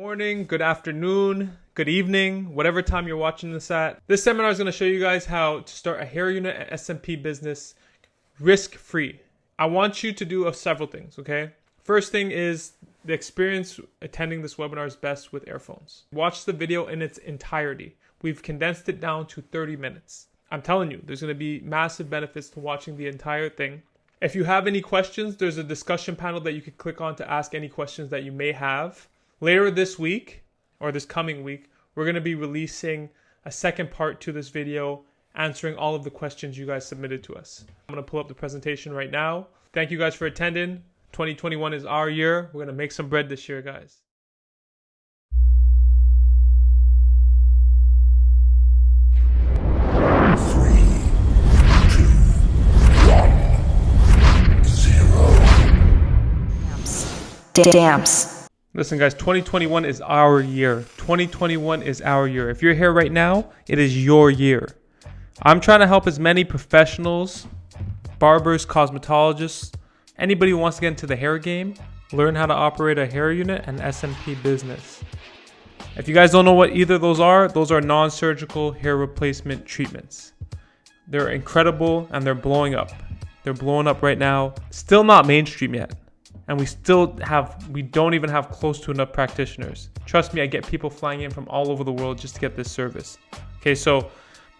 morning, good afternoon, good evening, whatever time you're watching this at. This seminar is going to show you guys how to start a hair unit and SMP business risk-free. I want you to do several things, okay? First thing is the experience attending this webinar is best with earphones. Watch the video in its entirety. We've condensed it down to 30 minutes. I'm telling you, there's going to be massive benefits to watching the entire thing. If you have any questions, there's a discussion panel that you can click on to ask any questions that you may have. Later this week, or this coming week, we're going to be releasing a second part to this video, answering all of the questions you guys submitted to us. I'm going to pull up the presentation right now. Thank you guys for attending. 2021 is our year. We're going to make some bread this year, guys. Damps. Listen guys, 2021 is our year. 2021 is our year. If you're here right now, it is your year. I'm trying to help as many professionals, barbers, cosmetologists, anybody who wants to get into the hair game, learn how to operate a hair unit and SMP business. If you guys don't know what either of those are non-surgical hair replacement treatments. They're incredible and they're blowing up. They're blowing up right now. Still not mainstream yet. And we don't even have close to enough practitioners. Trust me, I get people flying in from all over the world just to get this service. Okay, so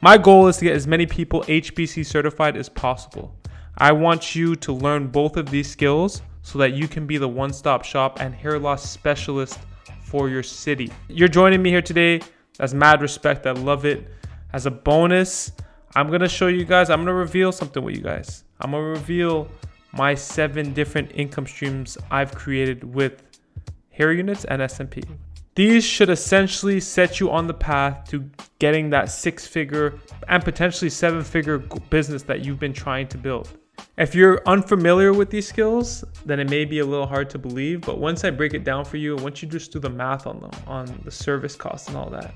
my goal is to get as many people HBC certified as possible. I want you to learn both of these skills so that you can be the one-stop shop and hair loss specialist for your city. You're joining me here today. That's mad respect. I love it. As a bonus, I'm going to show you guys, I'm going to reveal something with you guys. I'm going to reveal my 7 different income streams I've created with hair units and SMP. These should essentially set you on the path to getting that 6-figure and potentially 7-figure business that you've been trying to build. If you're unfamiliar with these skills, then it may be a little hard to believe, but once I break it down for you, once you just do the math on them, on the service costs and all that,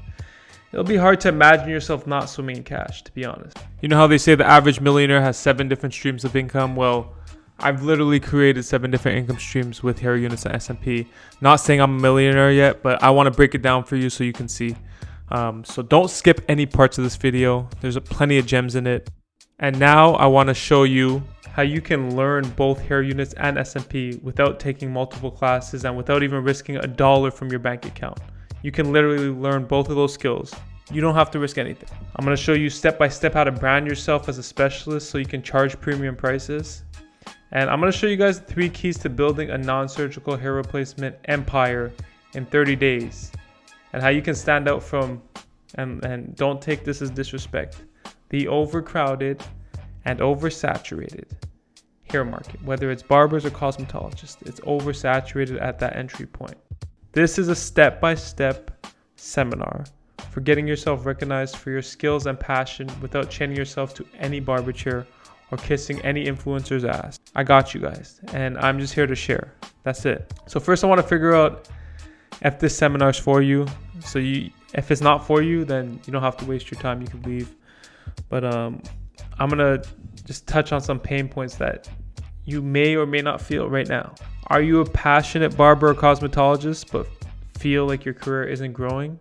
it'll be hard to imagine yourself not swimming in cash, to be honest. You know how they say the average millionaire has 7 different streams of income? Well, I've literally created 7 different income streams with hair units and SMP. Not saying I'm a millionaire yet, but I want to break it down for you so you can see. So don't skip any parts of this video. There's plenty of gems in it. And now I want to show you how you can learn both hair units and SMP without taking multiple classes and without even risking $1 from your bank account. You can literally learn both of those skills. You don't have to risk anything. I'm going to show you step by step how to brand yourself as a specialist so you can charge premium prices. And I'm going to show you guys the 3 keys to building a non-surgical hair replacement empire in 30 days. And how you can stand out from, and don't take this as disrespect, the overcrowded and oversaturated hair market. Whether it's barbers or cosmetologists, it's oversaturated at that entry point. This is a step-by-step seminar for getting yourself recognized for your skills and passion without chaining yourself to any barber chair or kissing any influencer's ass. I got you guys, and I'm just here to share. That's it. So first I want to figure out if this seminar is for you. So if it's not for you, then you don't have to waste your time. You can leave. But I'm gonna just touch on some pain points that you may or may not feel right now. Are you a passionate barber or cosmetologist but feel like your career isn't growing?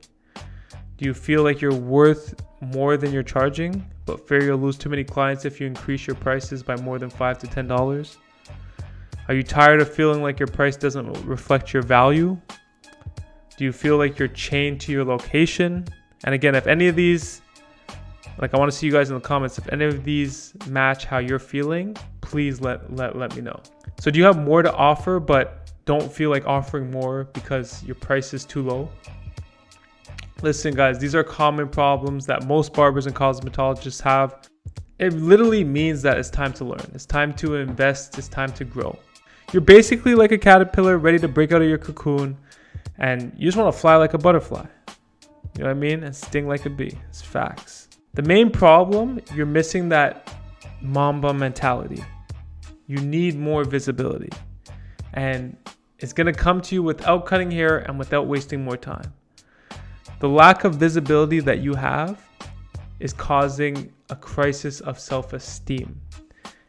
Do you feel like you're worth more than you're charging, but fear you'll lose too many clients if you increase your prices by more than $5 to $10? Are you tired of feeling like your price doesn't reflect your value? Do you feel like you're chained to your location? And again, if any of these, I want to see you guys in the comments, if any of these match how you're feeling, please let me know. So do you have more to offer but don't feel like offering more because your price is too low? Listen guys, these are common problems that most barbers and cosmetologists have. It literally means that it's time to learn. It's time to invest. It's time to grow. You're basically like a caterpillar ready to break out of your cocoon and you just want to fly like a butterfly. You know what I mean? And sting like a bee. It's facts. The main problem, you're missing that Mamba mentality. You need more visibility. And it's going to come to you without cutting hair and without wasting more time. The lack of visibility that you have is causing a crisis of self-esteem.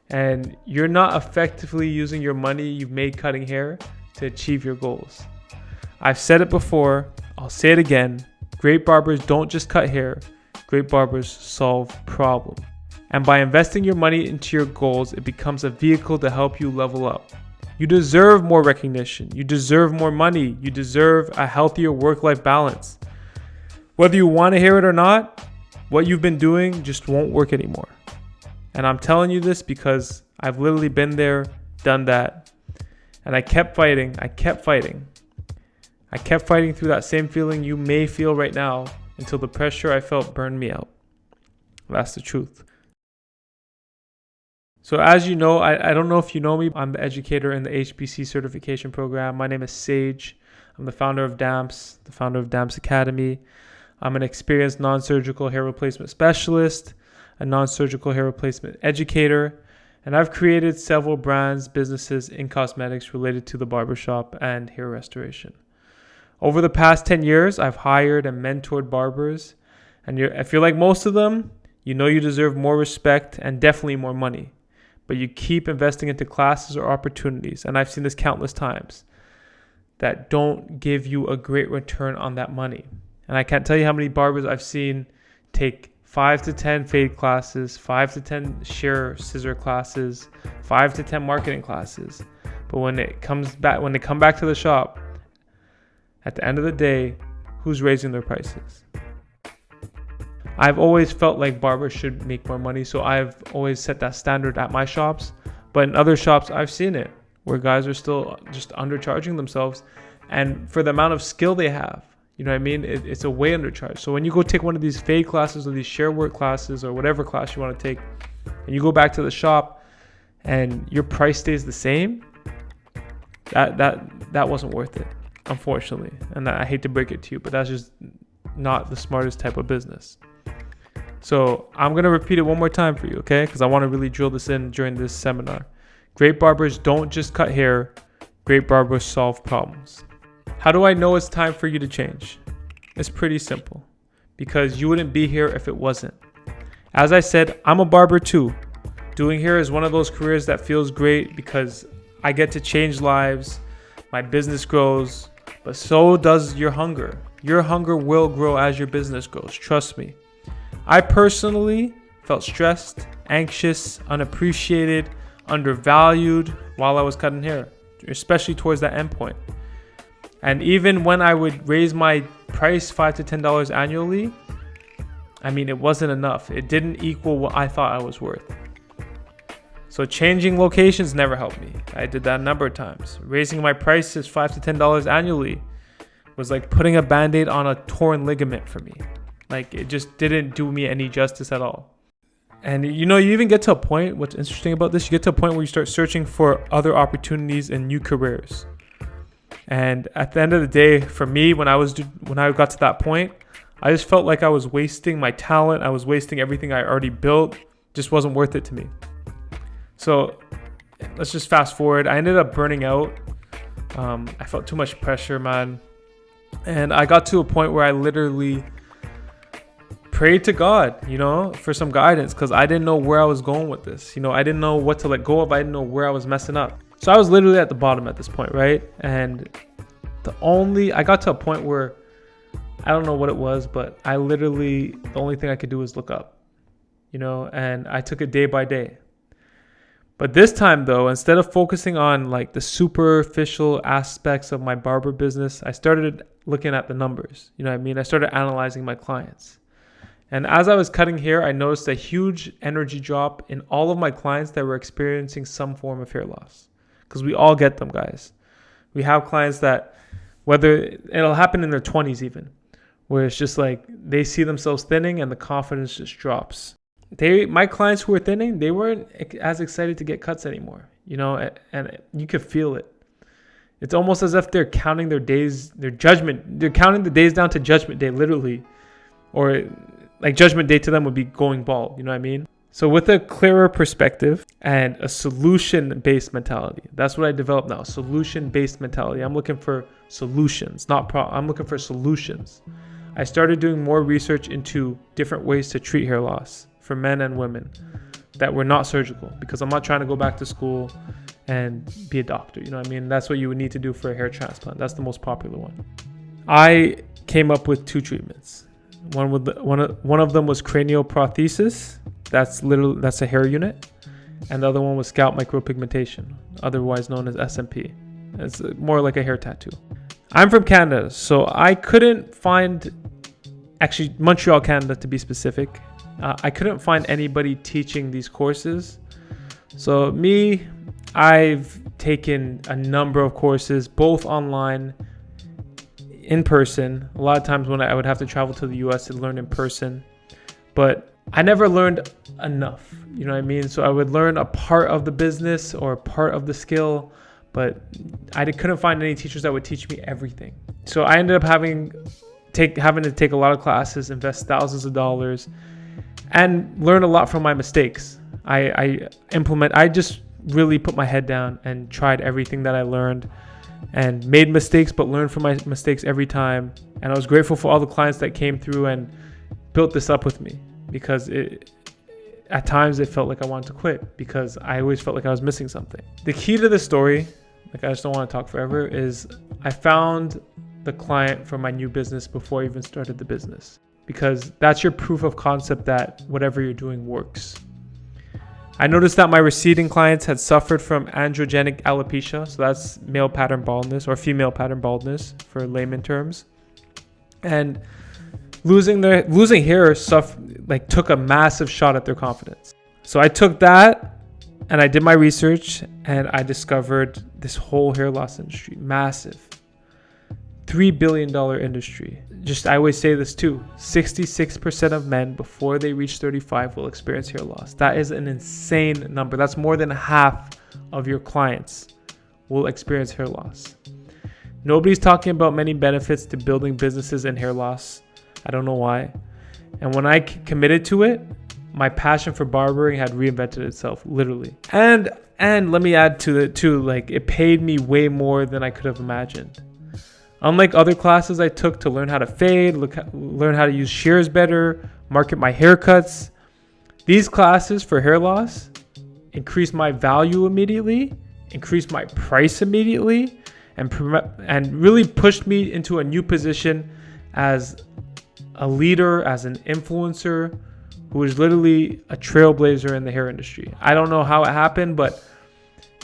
And you're not effectively using your money you've made cutting hair to achieve your goals. I've said it before, I'll say it again. Great barbers don't just cut hair. Great barbers solve problems. And by investing your money into your goals, it becomes a vehicle to help you level up. You deserve more recognition. You deserve more money. You deserve a healthier work-life balance. Whether you want to hear it or not, what you've been doing just won't work anymore. And I'm telling you this because I've literally been there, done that. And I kept fighting. I kept fighting through that same feeling you may feel right now until the pressure I felt burned me out. That's the truth. So as you know, I don't know if you know me, I'm the educator in the HBC Certification program. My name is Sage. I'm the founder of DAMS, the founder of DAMS Academy. I'm an experienced non-surgical hair replacement specialist, a non-surgical hair replacement educator, and I've created several brands, businesses in cosmetics related to the barbershop and hair restoration. Over the past 10 years, I've hired and mentored barbers, and if you're like most of them, you know you deserve more respect and definitely more money. But you keep investing into classes or opportunities, and I've seen this countless times, that don't give you a great return on that money. And I can't tell you how many barbers I've seen take 5 to 10 fade classes, 5 to 10 shear scissor classes, 5 to 10 marketing classes. But when they come back to the shop, at the end of the day, who's raising their prices? I've always felt like barbers should make more money, so I've always set that standard at my shops. But in other shops, I've seen it where guys are still just undercharging themselves, and for the amount of skill they have, you know what I mean? It's a way undercharged. So when you go take one of these fade classes or these share work classes or whatever class you want to take, and you go back to the shop and your price stays the same, that wasn't worth it, unfortunately. And I hate to break it to you, but that's just not the smartest type of business. So I'm going to repeat it one more time for you, okay? Because I want to really drill this in during this seminar. Great barbers don't just cut hair. Great barbers solve problems. How do I know it's time for you to change? It's pretty simple. Because you wouldn't be here if it wasn't. As I said, I'm a barber too. Doing hair is one of those careers that feels great because I get to change lives. My business grows. But so does your hunger. Your hunger will grow as your business grows. Trust me. I personally felt stressed, anxious, unappreciated, undervalued while I was cutting hair, especially towards that end point. And even when I would raise my price $5 to $10 annually, I mean, it wasn't enough. It didn't equal what I thought I was worth. So changing locations never helped me. I did that a number of times. Raising my prices $5 to $10 annually was like putting a Band-Aid on a torn ligament for me. Like, it just didn't do me any justice at all. And you know, you even get to a point, what's interesting about this, you get to a point where you start searching for other opportunities and new careers. And at the end of the day, for me, when I got to that point, I just felt like I was wasting my talent. I was wasting everything I already built. Just wasn't worth it to me. So let's just fast forward. I ended up burning out. I felt too much pressure, man. And I got to a point where I literally prayed to God, you know, for some guidance, because I didn't know where I was going with this. You know, I didn't know what to let go of. I didn't know where I was messing up. So I was literally at the bottom at this point, right? And I got to a point where I don't know what it was, but the only thing I could do was look up, you know, and I took it day by day. But this time though, instead of focusing on like the superficial aspects of my barber business, I started looking at the numbers. You know what I mean? I started analyzing my clients. And as I was cutting hair, I noticed a huge energy drop in all of my clients that were experiencing some form of hair loss. Because we all get them, guys. We have clients that, whether it'll happen in their 20s even, where it's just like they see themselves thinning and the confidence just drops. My clients who were thinning, they weren't as excited to get cuts anymore, you know, and you could feel it. It's almost as if they're counting their days, they're counting the days down to judgment day, literally. Or like judgment day to them would be going bald, you know what I mean? So with a clearer perspective and a solution-based mentality, that's what I developed now, solution-based mentality. I'm looking for solutions, I'm looking for solutions. I started doing more research into different ways to treat hair loss for men and women that were not surgical, because I'm not trying to go back to school and be a doctor. You know what I mean? That's what you would need to do for a hair transplant. That's the most popular one. I came up with 2 treatments. One of them was cranioprothesis. That's a hair unit. And the other one was scalp micropigmentation, otherwise known as SMP. It's more like a hair tattoo. I'm from Canada, so I couldn't find, actually Montreal, Canada to be specific. I couldn't find anybody teaching these courses. So I've taken a number of courses, both online, in person. A lot of times when I would have to travel to the US to learn in person, but I never learned enough, you know what I mean? So I would learn a part of the business or a part of the skill, but I couldn't find any teachers that would teach me everything. So I ended up having to take a lot of classes, invest thousands of dollars, and learn a lot from my mistakes. I just really put my head down and tried everything that I learned and made mistakes, but learned from my mistakes every time. And I was grateful for all the clients that came through and built this up with me, because at times it felt like I wanted to quit because I always felt like I was missing something. The key to this story, like I just don't want to talk forever, is I found the client for my new business before I even started the business, because that's your proof of concept that whatever you're doing works. I noticed that my receding clients had suffered from androgenic alopecia, so that's male pattern baldness or female pattern baldness for layman terms, and losing hair took a massive shot at their confidence. So I took that and I did my research and I discovered this whole hair loss industry, massive, $3 billion industry. I always say this too, 66% of men before they reach 35 will experience hair loss. That is an insane number. That's more than half of your clients will experience hair loss. Nobody's talking about many benefits to building businesses in hair loss. I don't know why. And when I committed to it, my passion for barbering had reinvented itself, literally. And let me add to it too, like it paid me way more than I could have imagined. Unlike other classes I took to learn how to fade, learn how to use shears better, market my haircuts, these classes for hair loss increased my value immediately, increased my price immediately, and really pushed me into a new position as a leader, as an influencer who is literally a trailblazer in the hair industry. I don't know how it happened, but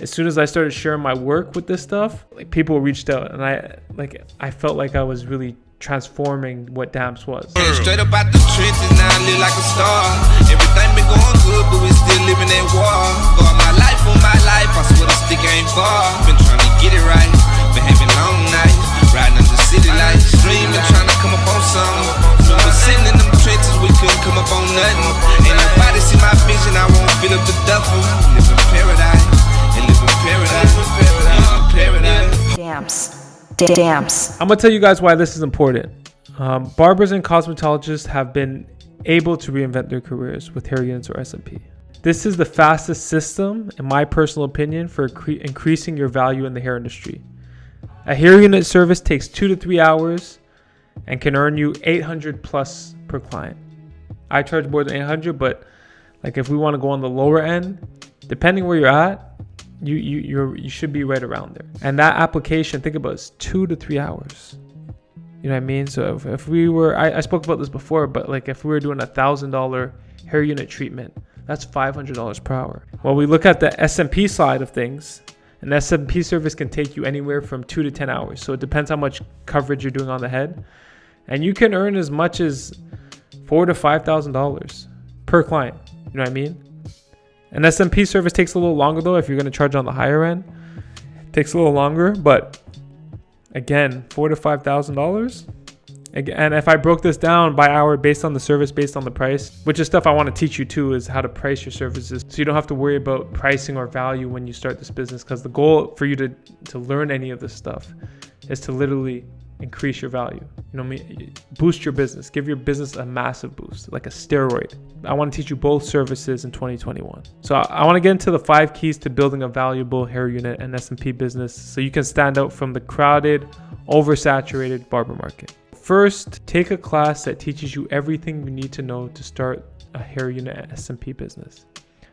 as soon as I started sharing my work with this stuff, like people reached out, and I felt like I was really transforming what Damps was. Straight up out the trenches, now I live like a star. Everything been going good, but we still living in war. Got my life on my life, I swear the stick ain't far. Been trying to get it right, been having long nights, riding under the city lights, streaming, trying to come up on something. We was sitting in them trenches, we couldn't come up on nothing. Ain't nobody see my vision, I won't fill up the duffel. Live in paradise, and live in paradise, live in paradise. Damps. I'm gonna tell you guys why this is important. Barbers and cosmetologists have been able to reinvent their careers with hair units or SMP. This is the fastest system, in my personal opinion, for increasing your value in the hair industry. A hair unit service takes 2 to 3 hours and can earn you $800 plus per client. I charge more than $800, but like if we want to go on the lower end, depending where you're at, you should be right around there. And that application, think about it, it's 2 to 3 hours. You know what I mean? So if we were, I spoke about this before, but like if we were doing $1,000 hair unit treatment, that's $500 per hour. Well, we look at the SMP side of things. An SMP service can take you anywhere from 2 to 10 hours. So it depends how much coverage you're doing on the head. And you can earn as much as $4,000 to $5,000 per client. You know what I mean? An SMP service takes a little longer though. If you're going to charge on the higher end, it takes a little longer. But again, $4,000 to $5,000. And if I broke this down by hour based on the service, based on the price, which is stuff I want to teach you too, is how to price your services. So you don't have to worry about pricing or value when you start this business, because the goal for you to learn any of this stuff is to literally increase your value. You know what I mean? Boost your business. Give your business a massive boost, like a steroid. I want to teach you both services in 2021. So I want to get into the 5 keys to building a valuable hair unit and SMP business so you can stand out from the crowded, oversaturated barber market. First, take a class that teaches you everything you need to know to start a hair unit and SMP business.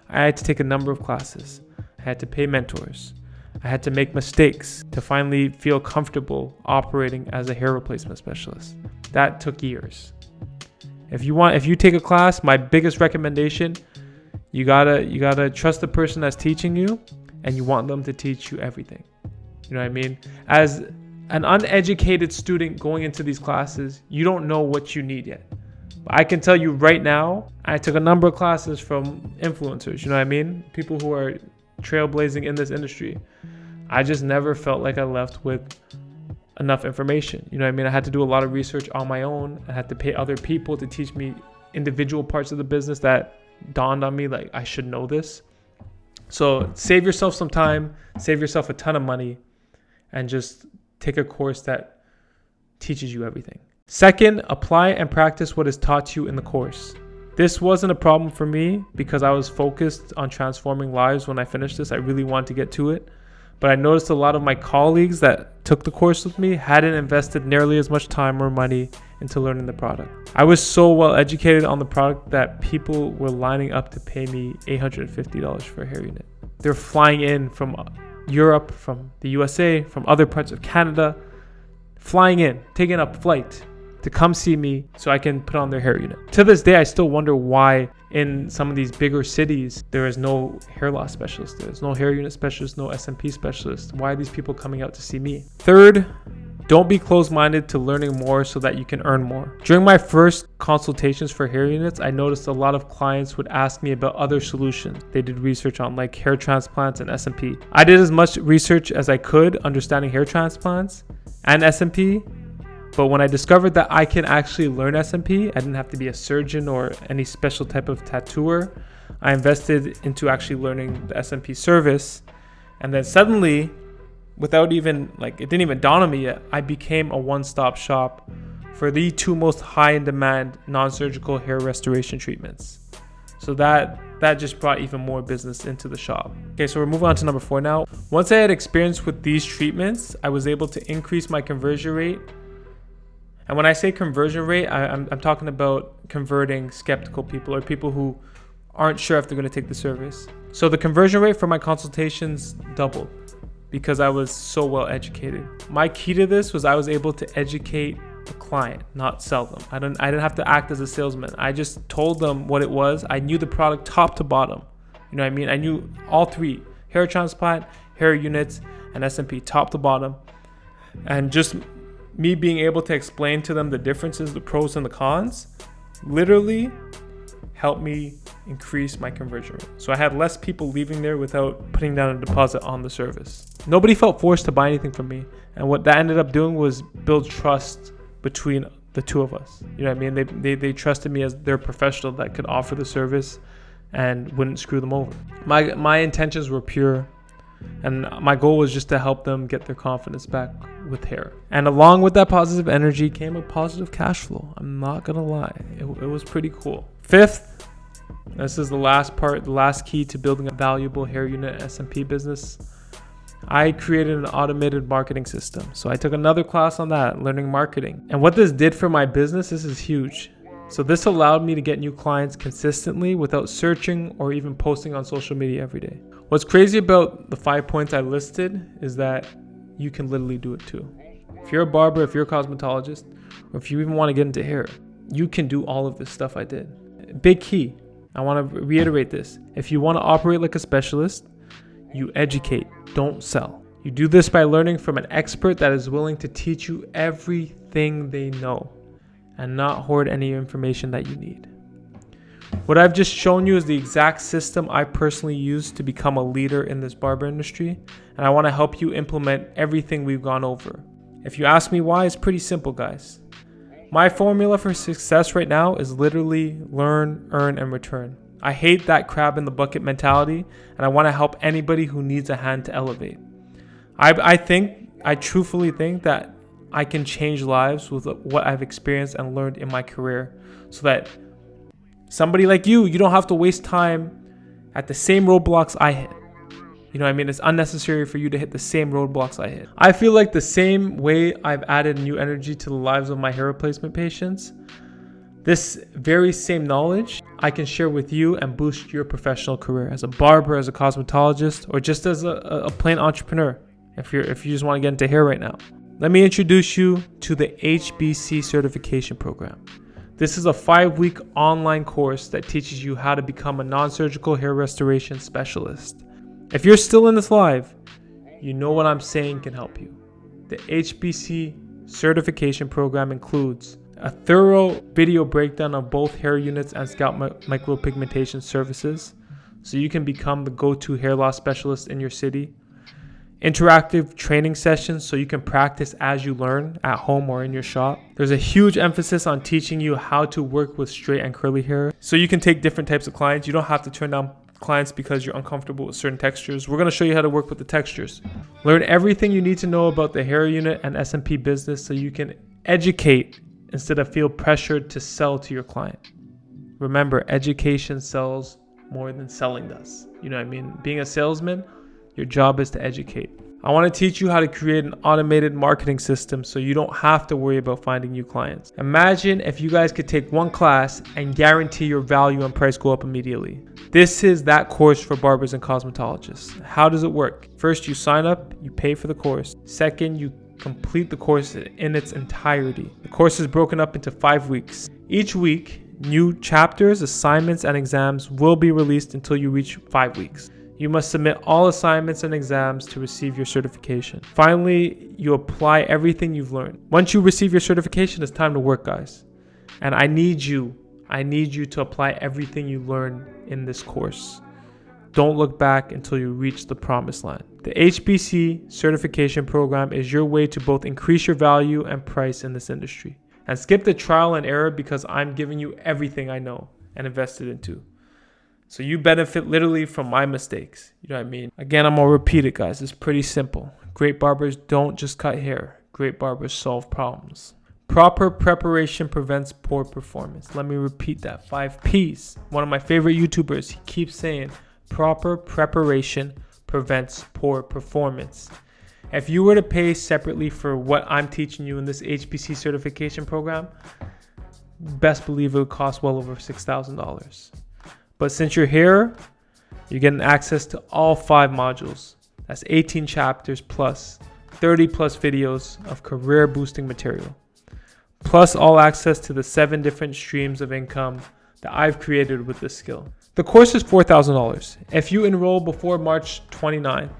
I had to take a number of classes. I had to pay mentors. I had to make mistakes to finally feel comfortable operating as a hair replacement specialist. That took years. If you take a class, my biggest recommendation, you gotta trust the person that's teaching you, and you want them to teach you everything. You know what I mean? As an uneducated student going into these classes, you don't know what you need yet. But I can tell you right now, I took a number of classes from influencers, you know what I mean? People who are trailblazing in this industry. I just never felt like I left with enough information. You know what I mean? I had to do a lot of research on my own. I had to pay other people to teach me individual parts of the business that dawned on me like I should know this. So save yourself some time, save yourself a ton of money, and just take a course that teaches you everything. Second, apply and practice what is taught to you in the course. This wasn't a problem for me because I was focused on transforming lives when I finished this. I really wanted to get to it. But I noticed a lot of my colleagues that took the course with me hadn't invested nearly as much time or money into learning the product. I was so well educated on the product that people were lining up to pay me $850 for a hair unit. They're flying in from Europe, from the USA, from other parts of Canada, flying in, taking a flight to come see me so I can put on their hair unit. To this day, I still wonder why in some of these bigger cities, there is no hair loss specialist. There's no hair unit specialist, no SMP specialist. Why are these people coming out to see me? Third, don't be closed-minded to learning more so that you can earn more. During my first consultations for hair units, I noticed a lot of clients would ask me about other solutions they did research on, like hair transplants and SMP. I did as much research as I could understanding hair transplants and SMP, but when I discovered that I can actually learn SMP, I didn't have to be a surgeon or any special type of tattooer. I invested into actually learning the SMP service, and then suddenly, without even it didn't even dawn on me yet, I became a one-stop shop for the two most high in demand non-surgical hair restoration treatments. So that just brought even more business into the shop. Okay, so we're moving on to number 4 now. Once I had experience with these treatments, I was able to increase my conversion rate. And when I say conversion rate, I'm talking about converting skeptical people or people who aren't sure if they're going to take the service. So the conversion rate for my consultations doubled because I was so well educated. My key to this was I was able to educate the client, not sell them. I didn't have to act as a salesman. I just told them what it was. I knew the product top to bottom. You know what I mean? I knew all three: hair transplant, hair units, and SMP, top to bottom. And just me being able to explain to them the differences, the pros and the cons, literally helped me increase my conversion rate. So I had less people leaving there without putting down a deposit on the service. Nobody felt forced to buy anything from me. And what that ended up doing was build trust between the two of us. You know what I mean? They trusted me as their professional that could offer the service and wouldn't screw them over. My intentions were pure, and my goal was just to help them get their confidence back with hair. And along with that positive energy came a positive cash flow. I'm not gonna lie, it was pretty cool. Fifth, this is the last part, the last key to building a valuable hair unit SMP business. I created an automated marketing system. So I took another class on that, learning marketing. And what this did for my business, this is huge. So this allowed me to get new clients consistently without searching or even posting on social media every day. What's crazy about the 5 points I listed is that you can literally do it too. If you're a barber, if you're a cosmetologist, or if you even want to get into hair, you can do all of this stuff I did. Big key, I want to reiterate this. If you want to operate like a specialist, you educate, don't sell. You do this by learning from an expert that is willing to teach you everything they know and not hoard any information that you need. What I've just shown you is the exact system I personally use to become a leader in this barber industry, and I want to help you implement everything we've gone over. If you ask me why, it's pretty simple, guys. My formula for success right now is literally learn, earn, and return. I hate that crab in the bucket mentality, and I want to help anybody who needs a hand to elevate. I truthfully think that I can change lives with what I've experienced and learned in my career, so that somebody like you don't have to waste time at the same roadblocks I hit. You know what I mean? It's unnecessary for you to hit the same roadblocks I hit. I feel like the same way I've added new energy to the lives of my hair replacement patients, this very same knowledge I can share with you and boost your professional career as a barber, as a cosmetologist, or just as a plain entrepreneur if you just want to get into hair right now. Let me introduce you to the HBC Certification Program. This is a 5-week online course that teaches you how to become a non-surgical hair restoration specialist. If you're still in this live, you know what I'm saying can help you. The HBC Certification Program includes a thorough video breakdown of both hair units and scalp micropigmentation services, so you can become the go-to hair loss specialist in your city. Interactive training sessions so you can practice as you learn at home or in your shop. There's a huge emphasis on teaching you how to work with straight and curly hair so you can take different types of clients. You don't have to turn down clients because you're uncomfortable with certain textures. We're going to show you how to work with the textures. Learn everything you need to know about the hair unit and SMP business so you can educate instead of feel pressured to sell to your client. Remember, education sells more than selling does. You know what I mean? Being a salesman, your job is to educate. I want to teach you how to create an automated marketing system so you don't have to worry about finding new clients. Imagine if you guys could take one class and guarantee your value and price go up immediately. This is that course for barbers and cosmetologists. How does it work? First, you sign up, you pay for the course. Second, you complete the course in its entirety. The course is broken up into 5 weeks. Each week, new chapters, assignments, and exams will be released until you reach 5 weeks. You must submit all assignments and exams to receive your certification. Finally, you apply everything you've learned. Once you receive your certification, it's time to work, guys. And I need you to apply everything you learn in this course. Don't look back until you reach the promised land. The HBC Certification Program is your way to both increase your value and price in this industry. And skip the trial and error because I'm giving you everything I know and invested into. So you benefit literally from my mistakes. You know what I mean? Again, I'm going to repeat it, guys. It's pretty simple. Great barbers don't just cut hair. Great barbers solve problems. Proper preparation prevents poor performance. Let me repeat that. 5 P's. One of my favorite YouTubers, he keeps saying, proper preparation prevents poor performance. If you were to pay separately for what I'm teaching you in this HBC certification program, best believe it would cost well over $6,000. But since you're here, you're getting access to all 5 modules. That's 18 chapters plus 30 plus videos of career boosting material. Plus all access to the 7 different streams of income that I've created with this skill. The course is $4,000. If you enroll before March 29th,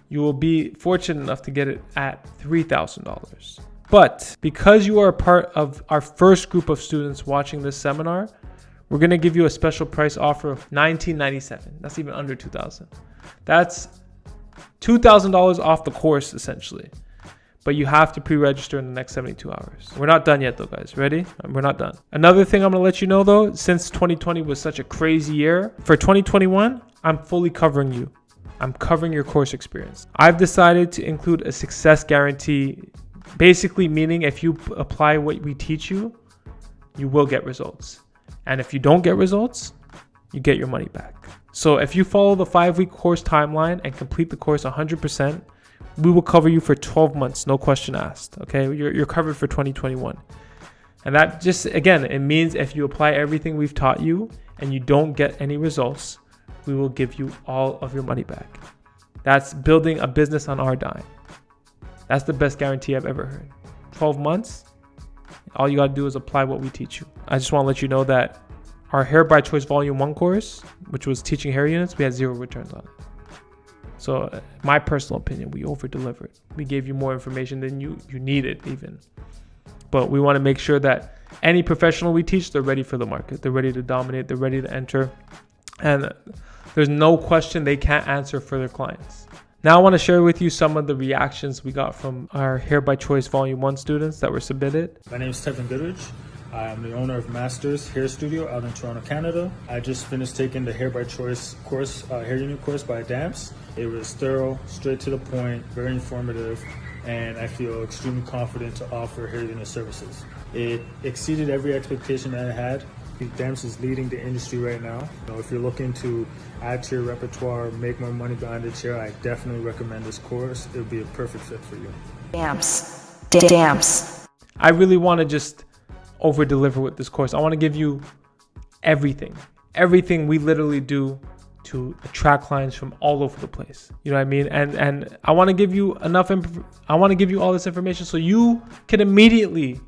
you will be fortunate enough to get it at $3,000. But because you are a part of our first group of students watching this seminar, we're going to give you a special price offer of $1,997. That's even under $2,000. That's $2,000 off the course, essentially. But you have to pre-register in the next 72 hours. We're not done yet, though, guys. Ready? We're not done. Another thing I'm going to let you know, though, since 2020 was such a crazy year, for 2021, I'm fully covering you. I'm covering your course experience. I've decided to include a success guarantee, basically meaning if you apply what we teach you, you will get results. And if you don't get results, you get your money back. So if you follow the 5-week course timeline and complete the course 100%, we will cover you for 12 months, no question asked. Okay, you're covered for 2021. And that just, again, it means if you apply everything we've taught you and you don't get any results, we will give you all of your money back. That's building a business on our dime. That's the best guarantee I've ever heard. 12 months. All you got to do is apply what we teach you. I just want to let you know that our Hair by Choice Volume 1 course, which was teaching hair units, we had 0 returns on it. So my personal opinion, we over-delivered. We gave you more information than you needed even. But we want to make sure that any professional we teach, they're ready for the market. They're ready to dominate. They're ready to enter. And there's no question they can't answer for their clients. Now I want to share with you some of the reactions we got from our Hair by Choice Volume 1 students that were submitted. My name is Tevin Goodrich. I am the owner of Masters Hair Studio out in Toronto, Canada. I just finished taking the Hair by Choice course, hair unit course by DAMS. It was thorough, straight to the point, very informative, and I feel extremely confident to offer hair unit services. It exceeded every expectation that I had. DAMS is leading the industry right now. If you're looking to add to your repertoire, make more money behind the chair, I definitely recommend this course. It would be a perfect fit for you. DAMS. I really want to just over-deliver with this course. I want to give you everything we literally do to attract clients from all over the place. You know what I mean? And I want to give you I want to give you all this information so you can immediately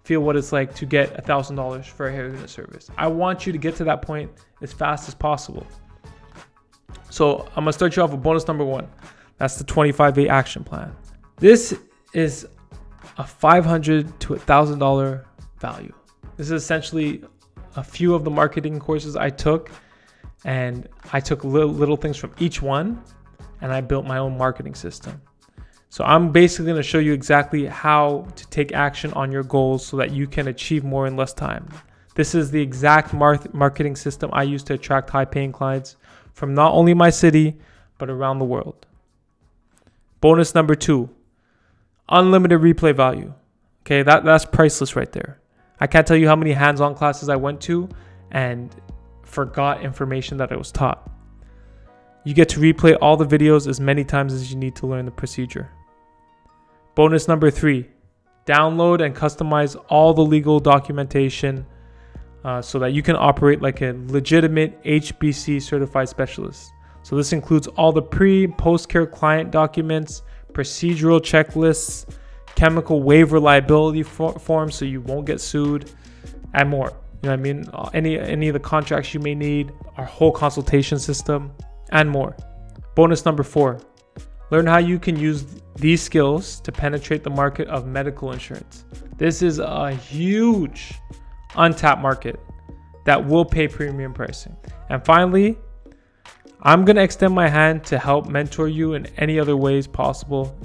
feel what it's like to get $1,000 for a hair unit service. I want you to get to that point as fast as possible. So I'm gonna start you off with bonus number 1. That's the 25-day action plan. This is a $500 to $1,000 value. This is essentially a few of the marketing courses I took, and I took little things from each one, and I built my own marketing system. So I'm basically going to show you exactly how to take action on your goals so that you can achieve more in less time. This is the exact marketing system I use to attract high-paying clients from not only my city, but around the world. Bonus number 2, unlimited replay value. Okay, that's priceless right there. I can't tell you how many hands-on classes I went to and forgot information that I was taught. You get to replay all the videos as many times as you need to learn the procedure. Bonus number 3, download and customize all the legal documentation so that you can operate like a legitimate HBC certified specialist. So this includes all the pre- and post-care client documents, procedural checklists, chemical waiver liability forms so you won't get sued, and more. You know what I mean? Any of the contracts you may need, our whole consultation system, and more. Bonus number 4, learn how you can use these skills to penetrate the market of medical insurance. This is a huge untapped market that will pay premium pricing. And finally, I'm going to extend my hand to help mentor you in any other ways possible.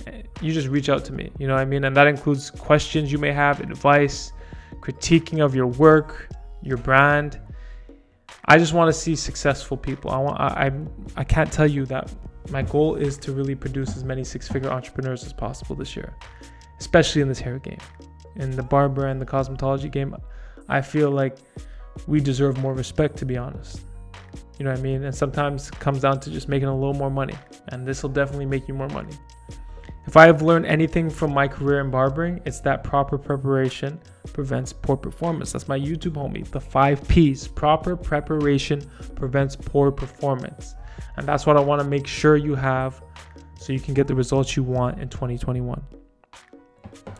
You just reach out to me, you know what I mean? And that includes questions you may have, advice, critiquing of your work, your brand. I just want to see successful people. I can't tell you that my goal is to really produce as many 6-figure entrepreneurs as possible this year, especially in this hair game. In the barber and the cosmetology game, I feel like we deserve more respect, to be honest. You know what I mean? And sometimes it comes down to just making a little more money, and this will definitely make you more money. If I have learned anything from my career in barbering, it's that proper preparation prevents poor performance. That's my YouTube homie, the 5 P's. Proper preparation prevents poor performance. And that's what I want to make sure you have so you can get the results you want in 2021.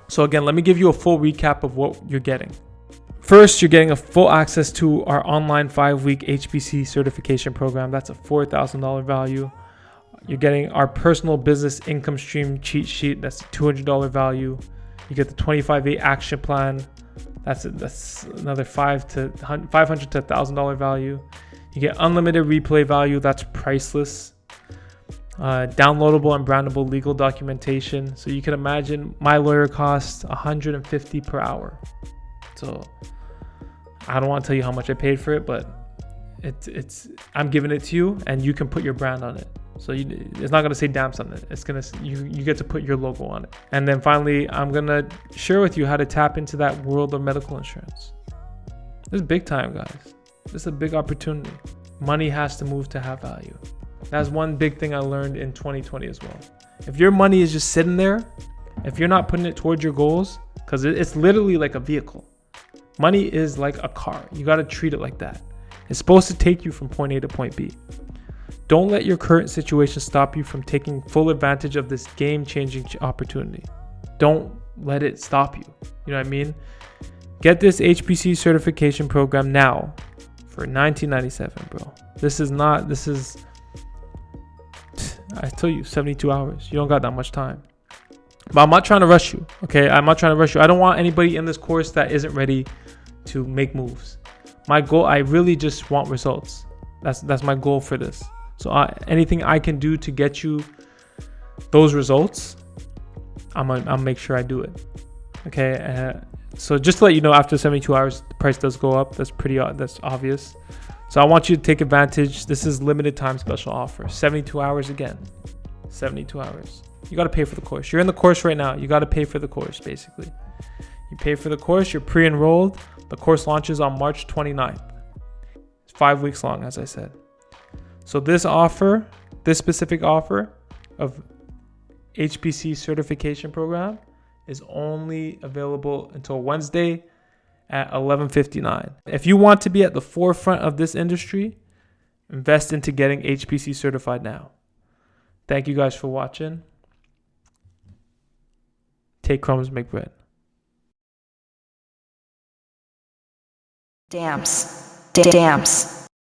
So again, let me give you a full recap of what you're getting. First, you're getting a full access to our online 5-week HBC certification program. That's a $4,000 value. You're getting our personal business income stream cheat sheet. That's a $200 value. You get the 25-day action plan. That's another $500 to $1,000 value. You get unlimited replay value. That's priceless. Downloadable and brandable legal documentation. So you can imagine my lawyer costs $150 per hour. So I don't want to tell you how much I paid for it, but I'm giving it to you, and you can put your brand on it. So it's not going to say Damps on it. It's going to, you get to put your logo on it. And then finally, I'm going to share with you how to tap into that world of medical insurance. This is big time, guys. This is a big opportunity. Money has to move to have value. That's one big thing I learned in 2020 as well. If your money is just sitting there, if you're not putting it towards your goals, because it's literally like a vehicle. Money is like a car. You got to treat it like that. It's supposed to take you from point A to point B. Don't let your current situation stop you from taking full advantage of this game-changing opportunity. Don't let it stop you. You know what I mean? Get this HBC certification program now for $19.97, bro. I tell you, 72 hours. You don't got that much time. But I'm not trying to rush you, okay? I'm not trying to rush you. I don't want anybody in this course that isn't ready to make moves. My goal, I really just want results. That's my goal for this. So anything I can do to get you those results, I'll make sure I do it. Okay. So just to let you know, after 72 hours, the price does go up. That's obvious. So I want you to take advantage. This is limited time special offer. 72 hours again. 72 hours. You got to pay for the course. You're in the course right now. You got to pay for the course, basically. You pay for the course. You're pre-enrolled. The course launches on March 29th. It's 5 weeks long, as I said. So this specific offer of HBC certification program is only available until Wednesday at $11.59. If you want to be at the forefront of this industry, invest into getting HBC certified now. Thank you guys for watching. Take crumbs, make bread. Damps.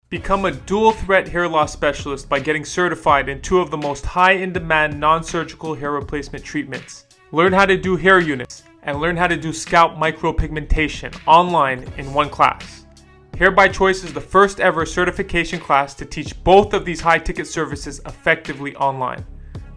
Become a dual threat hair loss specialist by getting certified in 2 of the most high in demand non-surgical hair replacement treatments. Learn how to do hair units and learn how to do scalp micropigmentation online in 1 class. Hair by Choice is the first ever certification class to teach both of these high ticket services effectively online.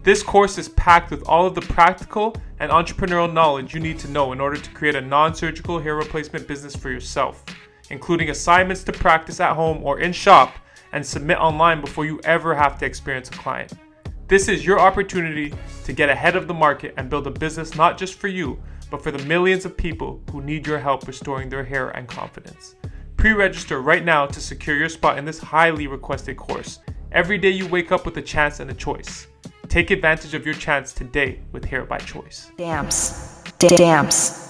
This course is packed with all of the practical and entrepreneurial knowledge you need to know in order to create a non-surgical hair replacement business for yourself, including assignments to practice at home or in shop and submit online before you ever have to experience a client. This is your opportunity to get ahead of the market and build a business not just for you, but for the millions of people who need your help restoring their hair and confidence. Pre-register right now to secure your spot in this highly requested course. Every day you wake up with a chance and a choice. Take advantage of your chance today with Hair by Choice. Damps.